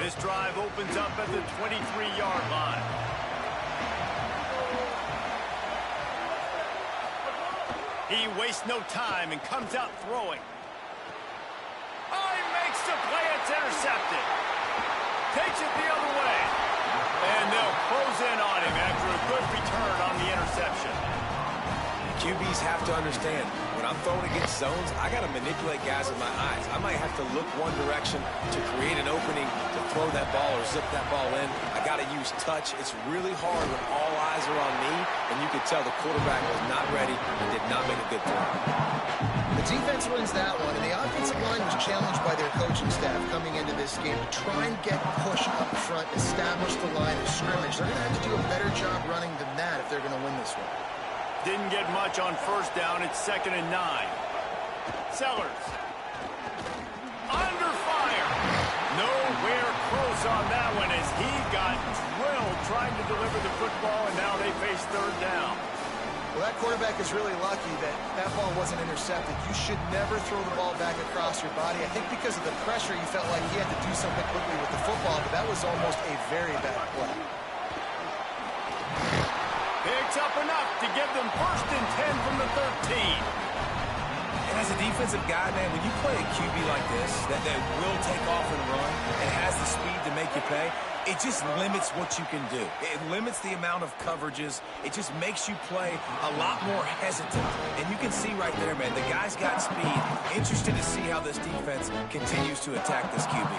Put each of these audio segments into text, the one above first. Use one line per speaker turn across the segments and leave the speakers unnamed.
This drive opens up at the 23-yard line. He wastes no time and comes out throwing. Oh, he makes the play. It's intercepted. Takes it the other way. And they'll close in on him after a good return on the interception.
QBs have to understand, when I'm throwing against zones, I got to manipulate guys with my eyes. I might have to look one direction to create an opening to throw that ball or zip that ball in. I got to use touch. It's really hard when all eyes are on me, and you could tell the quarterback was not ready and did not make a good throw.
The defense wins that one, and the offensive line was challenged by their coaching staff coming into this game to try and get push up front, establish the line of scrimmage. They're going to have to do a better job running than that if they're going to win this one.
Didn't get much on first down. It's 2nd and 9. Sellers. Under fire. Nowhere close on that one as he got drilled trying to deliver the football, and now they face 3rd down.
Well, that quarterback is really lucky that that ball wasn't intercepted. You should never throw the ball back across your body. I think because of the pressure, you felt like he had to do something quickly with the football, but that was almost a very bad play.
Picks up enough to give them 1st and 10 from the 13.
And as a defensive guy, man, when you play a QB like this, that will take off and run and has the speed to make you pay, it just limits what you can do. It limits the amount of coverages. It just makes you play a lot more hesitant. And you can see right there, man, the guy's got speed. Interested to see how this defense continues to attack this QB.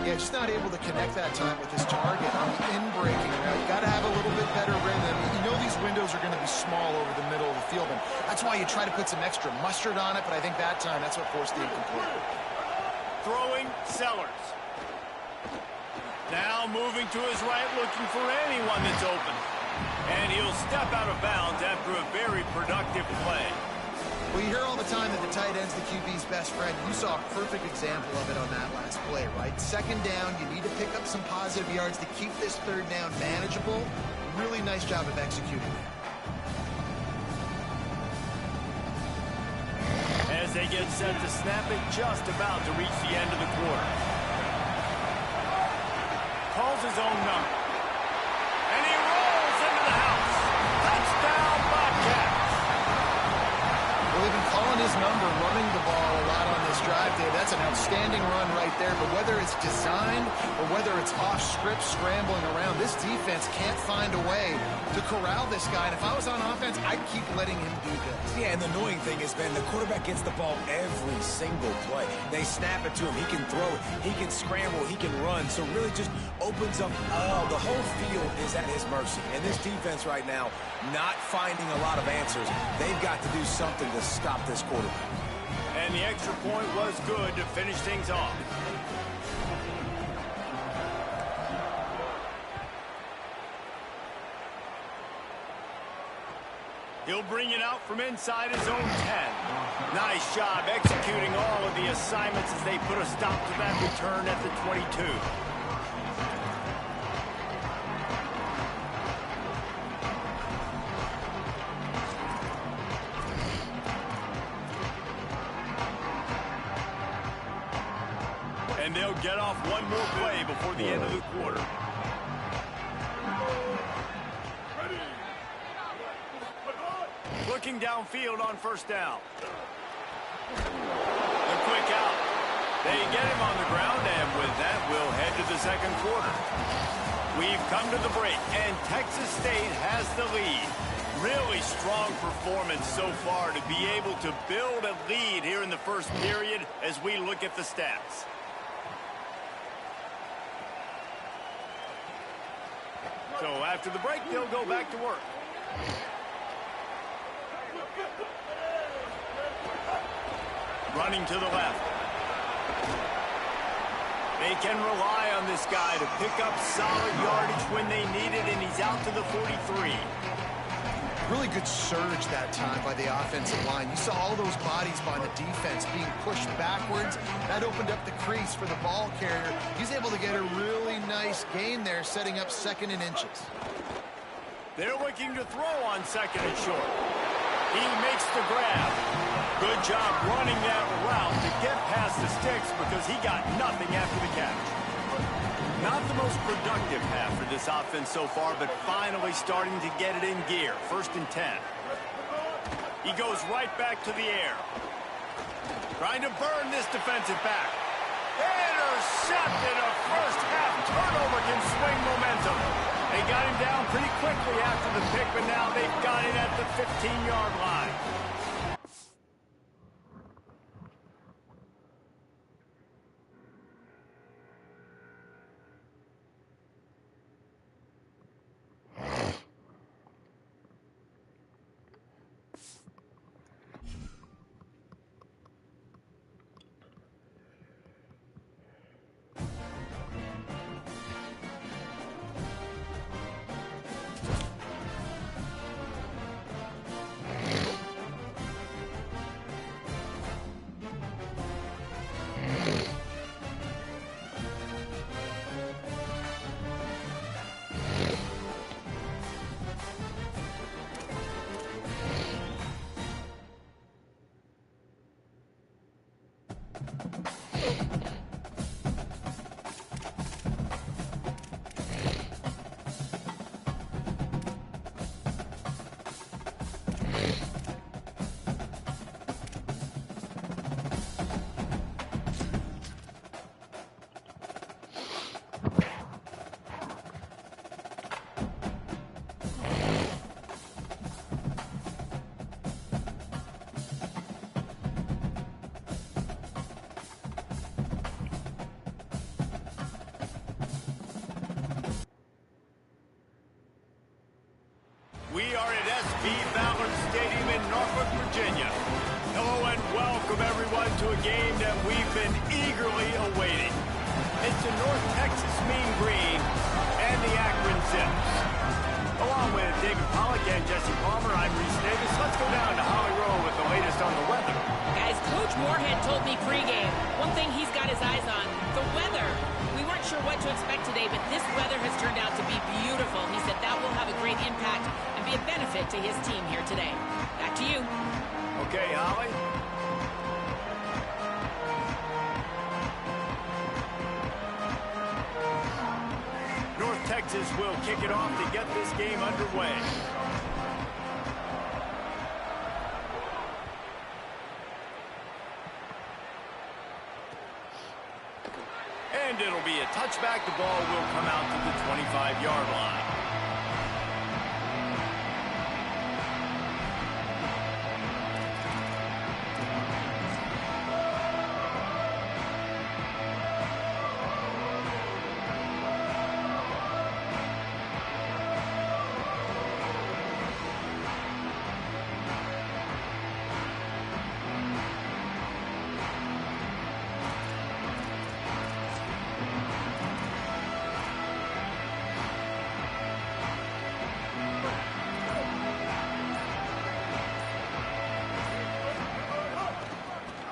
Yeah, just not able to connect that time with his target on the in-breaking route. Got to have a little bit better rhythm. You know these windows are going to be small over the middle of the field, and that's why you try to put some extra mustard on it, but I think that time that's what forced the incomplete.
Throwing, Sellers. Now moving to his right, looking for anyone that's open. And he'll step out of bounds after a very productive play.
Well, you hear all the time that the tight end's the QB's best friend. You saw a perfect example of it on that last play, right? 2nd down, you need to pick up some positive yards to keep this 3rd down manageable. Really nice job of executing that.
As they get set to snap it, just about to reach the end of the quarter. Calls his own number. And he rolls into the house. Touchdown, Bobcats.
Well, they've been calling his number, running the ball a lot on this drive, Dave. That's an outstanding run right there. But whether it's designed or whether it's off script scrambling around, this defense can't find a way to corral this guy. And if I was on offense, I'd keep letting him do this.
Yeah, and the annoying thing is, man, the quarterback gets the ball every single play. They snap it to him. He can throw it. He can scramble. He can run. So really just opens up all. The whole field is at his mercy. And this defense right now, not finding a lot of answers. They've got to do something to stop this quarterback.
And the extra point was good to finish things off. He'll bring it out from inside his own 10. Nice job executing all of the assignments as they put a stop to that return at the 22. And they'll get off one more play before the end of the quarter. Looking downfield on 1st down. The quick out. They get him on the ground, and with that, we'll head to the 2nd quarter. We've come to the break, and Texas State has the lead. Really strong performance so far to be able to build a lead here in the 1st period as we look at the stats. So after the break, they'll go back to work. Running to the left. They can rely on this guy to pick up solid yardage when they need it, and he's out to the 43.
Really good surge that time by the offensive line. You saw all those bodies by the defense being pushed backwards. That opened up the crease for the ball carrier. He's able to get a really nice gain there, setting up 2nd and inches.
They're looking to throw on 2nd and short. He makes the grab. Good job running that route to get past the sticks because he got nothing after the catch. Not the most productive half for this offense so far, but finally starting to get it in gear. 1st and 10. He goes right back to the air. Trying to burn this defensive back. Intercepted. A first half turnover can swing momentum. They got him down pretty quickly after the pick, but now they've got it at the 15-yard line. We are at SB Ballard Stadium in Norfolk, Virginia. Hello and welcome everyone to a game that we've been eagerly awaiting. It's the North Texas Mean Green and the Akron Zips. Along with David Pollack and Jesse Palmer, I'm Reese Davis. Let's go down to Holly Rowe with the latest on the weather.
Guys, Coach Moorhead told me pregame, one thing he's got his eyes on, the weather. We weren't sure what to expect today, but this weather has turned out to be beautiful. He said that will have a great impact and be a benefit to his team here today. Back to you.
Okay, Holly. North Texas will kick it off to get this game underway. And it'll be a touchback. The ball will come out to the 25-yard line.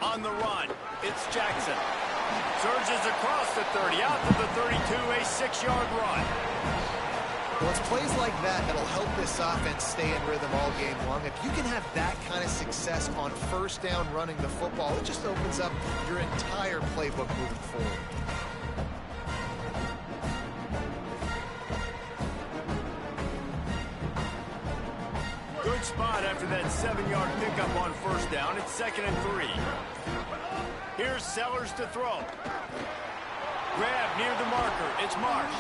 On the run, it's Jackson. Surges across the 30, out to the 32, a 6-yard run.
Well, it's plays like that that'll help this offense stay in rhythm all game long. If you can have that kind of success on first down running the football, it just opens up your entire playbook moving forward.
Good spot after that 7-yard pickup on first down. It's 2nd and 3. Here's Sellers to throw. Grab near the marker. It's Marsh.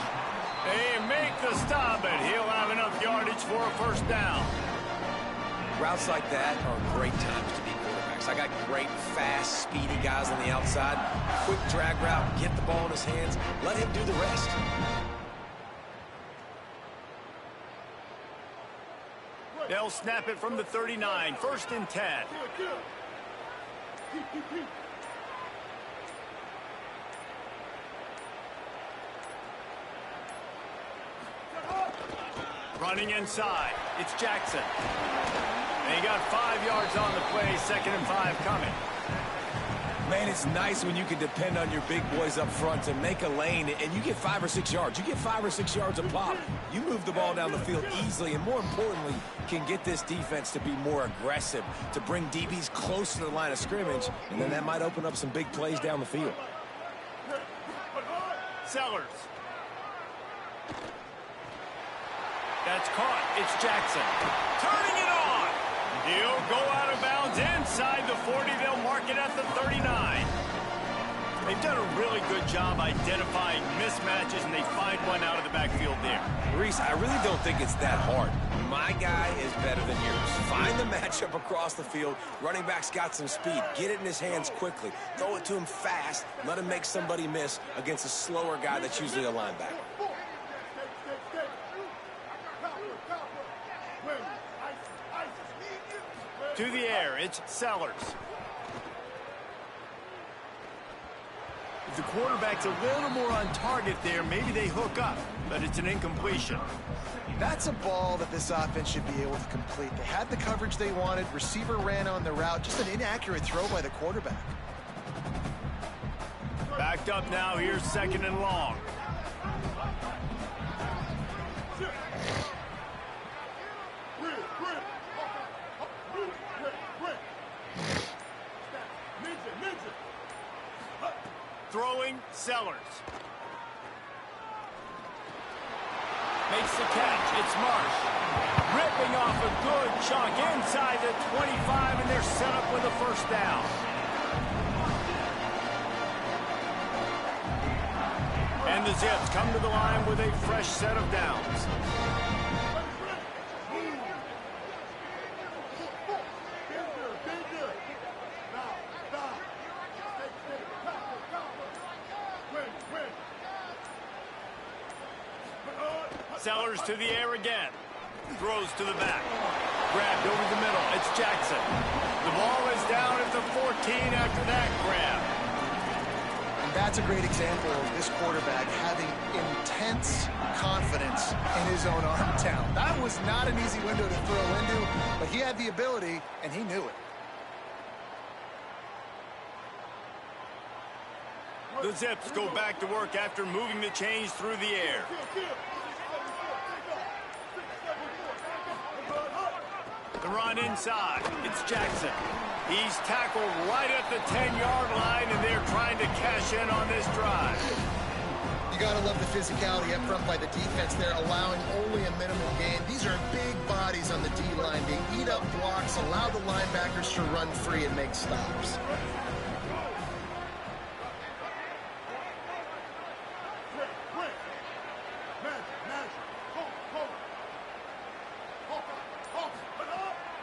They make the stop, and he'll have enough yardage for a first down.
Routes like that are great times to be quarterbacks. I got great, fast, speedy guys on the outside. Quick drag route, get the ball in his hands, let him do the rest.
They'll snap it from the 39, 1st and 10. Running inside, it's Jackson. And he got 5 yards on the play, 2nd and 5 coming.
Man, it's nice when you can depend on your big boys up front to make a lane, and you get 5 or 6 yards. You get 5 or 6 yards a pop. You move the ball down the field easily, and more importantly, can get this defense to be more aggressive, to bring DBs close to the line of scrimmage, and then that might open up some big plays down the field.
Sellers That's caught. It's Jackson. Turning it on. He'll go out of bounds inside the 40. They'll mark it at the 39. They've done a really good job identifying mismatches, and they find one out of the backfield there.
Reese, I really don't think it's that hard. My guy is better than yours. Find the matchup across the field. Running back's got some speed. Get it in his hands quickly. Throw it to him fast. Let him make somebody miss against a slower guy that's usually a linebacker.
To the air, it's Sellers. If the quarterback's a little more on target there, maybe they hook up, but it's an incompletion.
That's a ball that this offense should be able to complete. They had the coverage they wanted. Receiver ran on the route. Just an inaccurate throw by the quarterback.
Backed up now. Here's 2nd and long. Throwing, Sellers. Makes the catch. It's Marsh. Ripping off a good chunk inside the 25, and they're set up with a first down. And the Zips come to the line with a fresh set of downs. Sellers to the air again. Throws to the back. Grabbed over the middle. It's Jackson. The ball is down at the 14 after that grab.
And that's a great example of this quarterback having intense confidence in his own arm talent. That was not an easy window to throw into, but he had the ability, and he knew it.
The Zips go back to work after moving the chains through the air. The run inside. It's Jackson. He's tackled right at the 10-yard line, and they're trying to cash in on this drive.
You got to love the physicality up front by the defense there, allowing only a minimal gain. These are big bodies on the D-line. They eat up blocks, allow the linebackers to run free and make stops.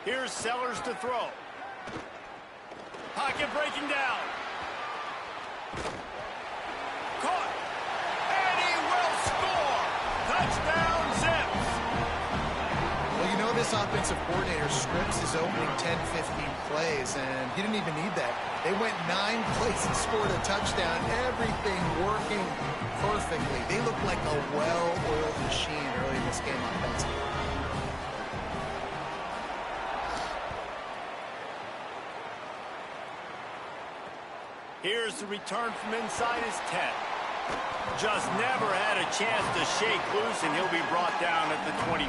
Here's Sellers to throw. Pocket breaking down. Caught. And he will score. Touchdown, Zips. Well, you know this offensive coordinator scripts his opening 10, 15 plays, and he didn't even need that. They went 9 plays and scored a touchdown. Everything working perfectly. They look like a well-oiled machine early in this game offensively.
Here's the return from inside his 10. Just never had a chance to shake loose, and he'll be brought down at the 24.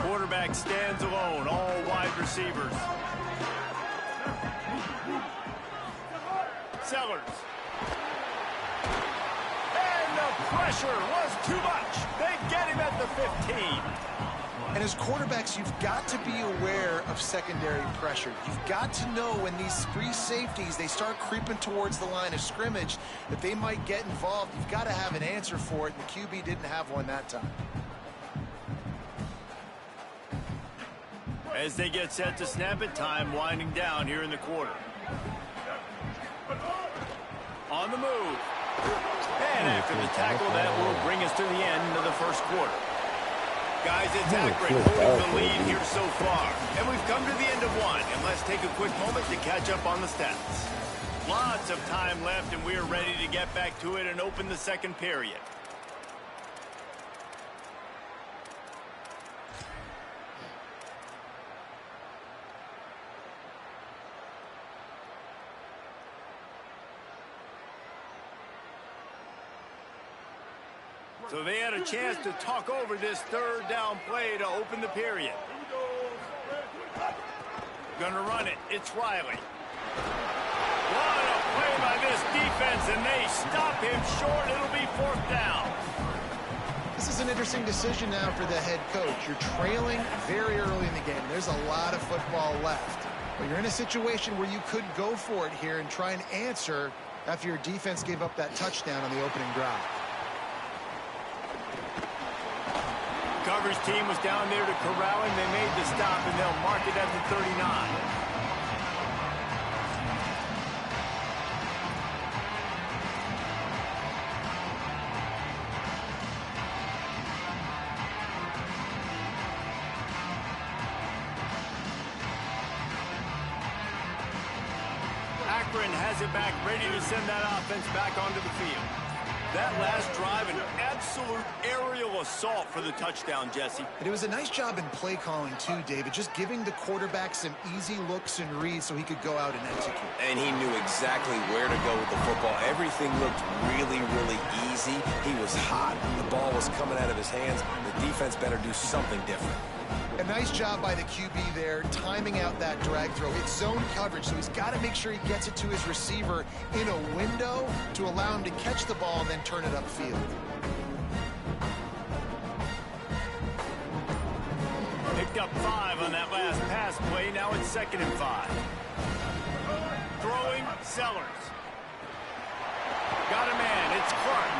Quarterback stands alone, all wide receivers. Sellers. And the pressure was too much. They get him at the 15.
And as quarterbacks, you've got to be aware of secondary pressure. You've got to know when these free safeties, they start creeping towards the line of scrimmage, that they might get involved. You've got to have an answer for it, and the QB didn't have one that time.
As they get set to snap it, time winding down here in the quarter. On the move. And after the tackle, that will bring us to the end of the first quarter. Guys, it's Akron holding the lead here so far. And we've come to the end of one. And let's take a quick moment to catch up on the stats. Lots of time left, and we are ready to get back to it and open the second period. So they had a chance to talk over this third down play to open the period. Gonna run it. It's Riley. What a play by this defense, and they stop him short. It'll be fourth down.
This is an interesting decision now for the head coach. You're trailing very early in the game. There's a lot of football left. But you're in a situation where you could go for it here and try and answer after your defense gave up that touchdown on the opening drive.
Coverage team was down there to corral him. They made the stop, and they'll mark it at the 39. Akron has it back, ready to send that offense back onto the field. That last drive, an absolute aerial assault for the touchdown, Jesse.
And it was a nice job in play calling, too, David, just giving the quarterback some easy looks and reads so he could go out and execute.
And he knew exactly where to go with the football. Everything looked really, really easy. He was hot. The ball was coming out of his hands. The defense better do something different.
A nice job by the QB there, timing out that drag throw. It's zone coverage, so he's got to make sure he gets it to his receiver in a window to allow him to catch the ball and then turn it upfield.
Picked up 5 on that last pass play. Now it's 2nd and 5. Throwing, Sellers. Got a man. It's Clark.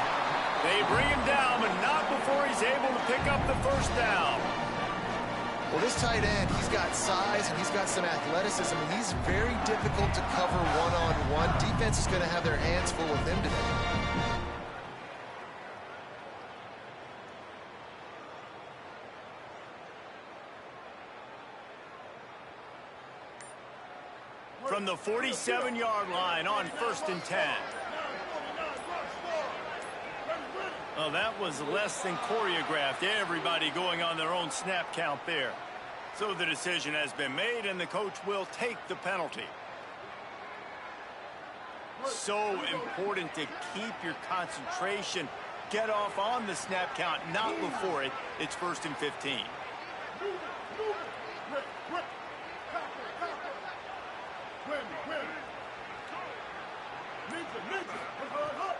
They bring him down, but not before he's able to pick up the first down.
Well, this tight end, he's got size and he's got some athleticism, and he's very difficult to cover one-on-one. Defense is going to have their hands full with him today.
From the 47-yard line on 1st and 10. Oh, that was less than choreographed. Everybody going on their own snap count there. So the decision has been made, and the coach will take the penalty. So important to keep your concentration. Get off on the snap count, not before it. It's 1st and 15.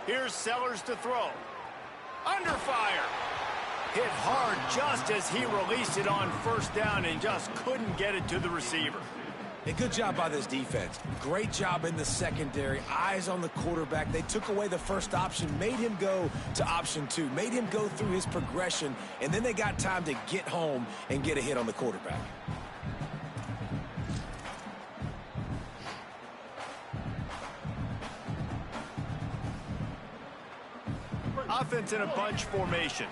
Here's Sellers to throw. Under fire. Hit hard just as he released it on 1st down and just couldn't get it to the receiver.
A good job by this defense. Great job in the secondary. Eyes on the quarterback. They took away the first option, made him go to option 2, made him go through his progression, and then they got time to get home and get a hit on the quarterback.
Offense in a bunch formation.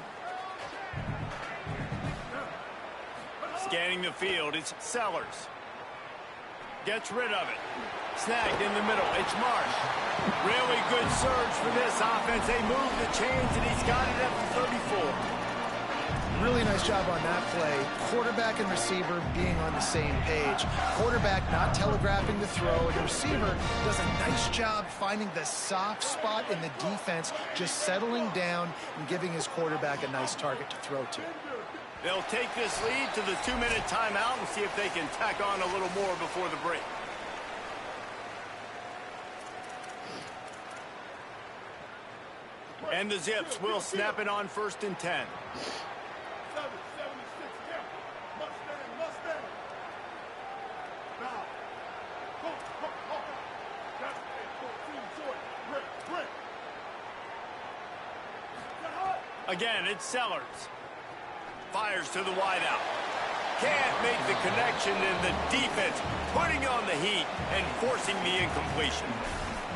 Scanning the field, it's Sellers. Gets rid of it. Snagged in the middle, it's Marsh. Really good surge for this offense. They move the chains, and he's got it at the 34.
Really nice job on that play. Quarterback and receiver being on the same page. Quarterback not telegraphing the throw, and the receiver does a nice job finding the soft spot in the defense, just settling down and giving his quarterback a nice target to throw to.
They'll take this lead to the 2-minute timeout and see if they can tack on a little more before the break. And the Zips will snap it on 1st and 10. Again, it's Sellers. Fires to the wideout. Can't make the connection, and the defense putting on the heat and forcing the incompletion.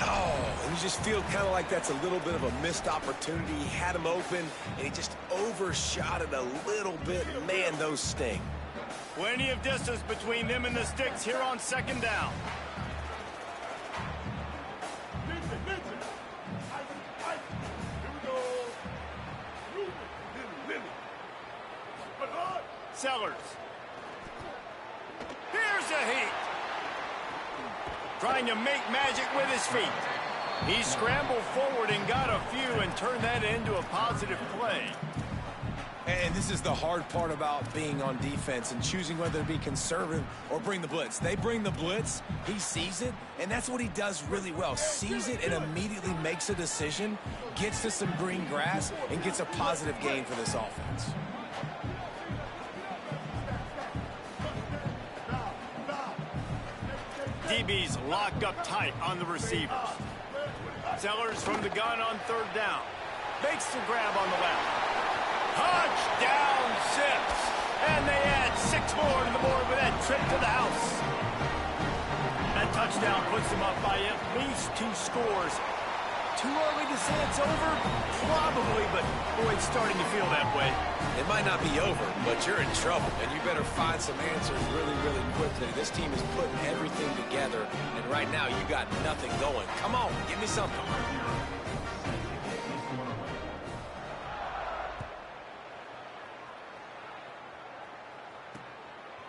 Oh, you just feel kind of like that's a little bit of a missed opportunity. He had him open, and he just overshot it a little bit. Man, those sting.
Plenty of distance between them and the sticks here on 2nd down. Sellers. Here's a heat. Trying to make magic with his feet. He scrambled forward and got a few and turned that into a positive play.
And this is the hard part about being on defense and choosing whether to be conservative or bring the blitz. They bring the blitz, he sees it, and that's what he does really well. Sees it and immediately makes a decision, gets to some green grass, and gets a positive gain for this offense.
DB's locked up tight on the receivers. Sellers from the gun on third down. Makes the grab on the left. Touchdown Zips. And they add 6 more to the board with that trip to the house. That touchdown puts them up by at least 2 scores. Too early to say it's over? Probably, but boy, it's starting to feel that way.
It might not be over, but you're in trouble, and you better find some answers really, really quickly. This team is putting everything together, and right now you got nothing going. Come on, give me something.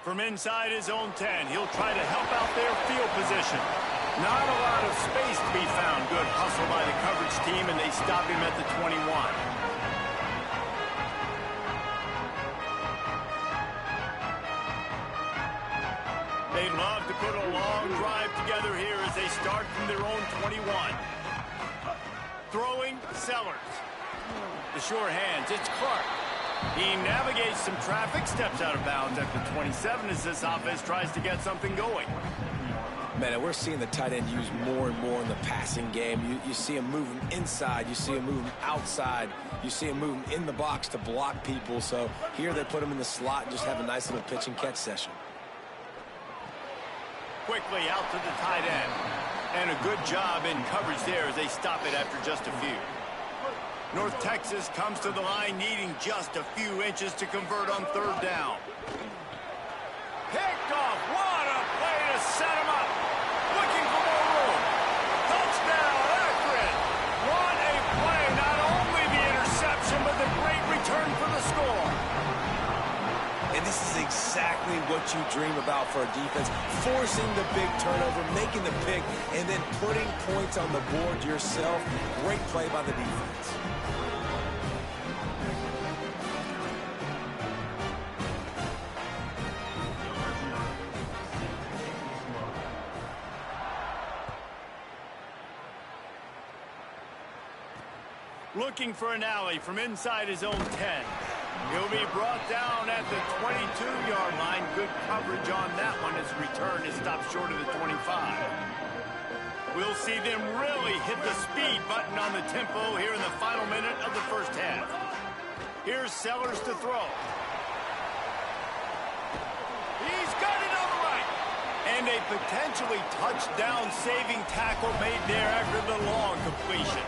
From inside his own 10, he'll try to help out their field position. Not a lot of space to be found. Good hustle by the coverage team, and they stop him at the 21. They love to put a long drive together here as they start from their own 21. Throwing, Sellers. The sure hands, it's Clark. He navigates some traffic, steps out of bounds at the 27 as this offense tries to get something going.
Man, we're seeing the tight end used more and more in the passing game. You see him moving inside. You see him moving outside. You see him moving in the box to block people. So here they put him in the slot and just have a nice little pitch and catch session.
Quickly out to the tight end. And a good job in coverage there as they stop it after just a few. North Texas comes to the line needing just a few inches to convert on third down. Picked off. What a play to set him up. Looking for more room. Touchdown, Akron. What a play. Not only the interception, but the great return for the score.
And this is exactly what you dream about for a defense. Forcing the big turnover, making the pick, and then putting points on the board yourself. Great play by the defense.
Looking for an alley from inside his own 10. He'll be brought down at the 22-yard line. Good coverage on that one as return is stopped short of the 25. We'll see them really hit the speed button on the tempo here in the final minute of the first half. Here's Sellers to throw. He's got it on the right. And a potentially touchdown-saving tackle made there after the long completion.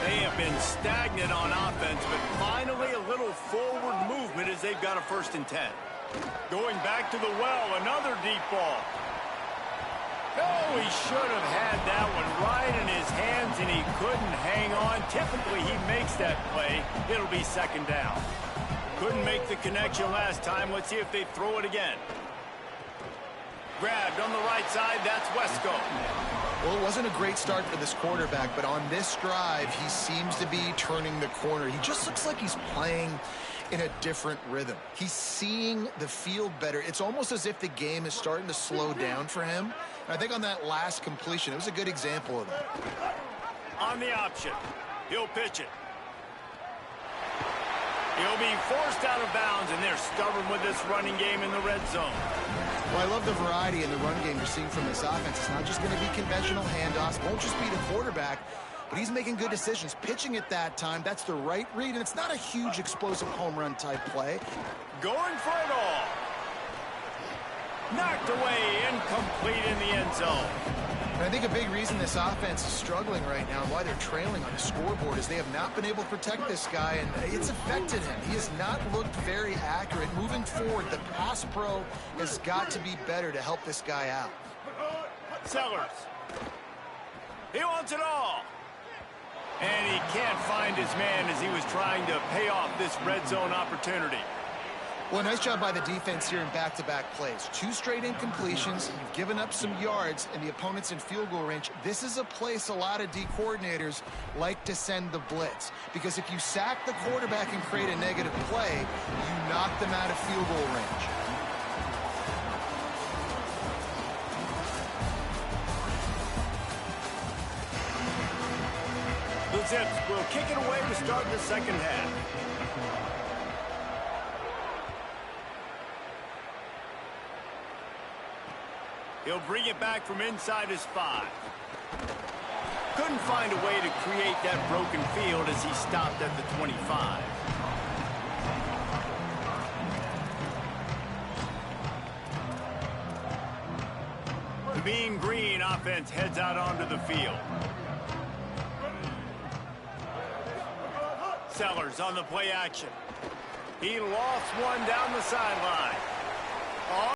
They have been stagnant on offense, but finally a little forward movement as they've got a 1st and 10. Going back to the well, another deep ball. Oh, he should have had that one right in his hands, and he couldn't hang on. Typically, he makes that play. It'll be 2nd down. Couldn't make the connection last time. Let's see if they throw it again. Grabbed on the right side. That's Wesco.
Well, it wasn't a great start for this quarterback, but on this drive, he seems to be turning the corner. He just looks like he's playing in a different rhythm. He's seeing the field better. It's almost as if the game is starting to slow down for him. And I think on that last completion, it was a good example of that.
On the option, he'll pitch it. He'll be forced out of bounds, and they're stubborn with this running game in the red zone.
Well, I love the variety in the run game you're seeing from this offense. It's not just going to be conventional handoffs. Won't just be the quarterback, but he's making good decisions. Pitching at that time, that's the right read, and it's not a huge explosive home run type play.
Going for it all. Knocked away, incomplete in the end zone.
And I think a big reason this offense is struggling right now and why they're trailing on the scoreboard is they have not been able to protect this guy, and it's affected him. He has not looked very accurate. Moving forward, the pass pro has got to be better to help this guy out.
Sellers. He wants it all. And he can't find his man as he was trying to pay off this red zone opportunity.
Well, nice job by the defense here in back-to-back plays. 2 straight incompletions, you've given up some yards, and the opponent's in field goal range. This is a place a lot of D coordinators like to send the blitz, because if you sack the quarterback and create a negative play, you knock them out of field goal range.
The Zips will kick it away to start the second half. He'll bring it back from inside his 5. Couldn't find a way to create that broken field as he stopped at the 25. The Mean Green offense heads out onto the field. Sellers on the play action. He lofts one down the sideline.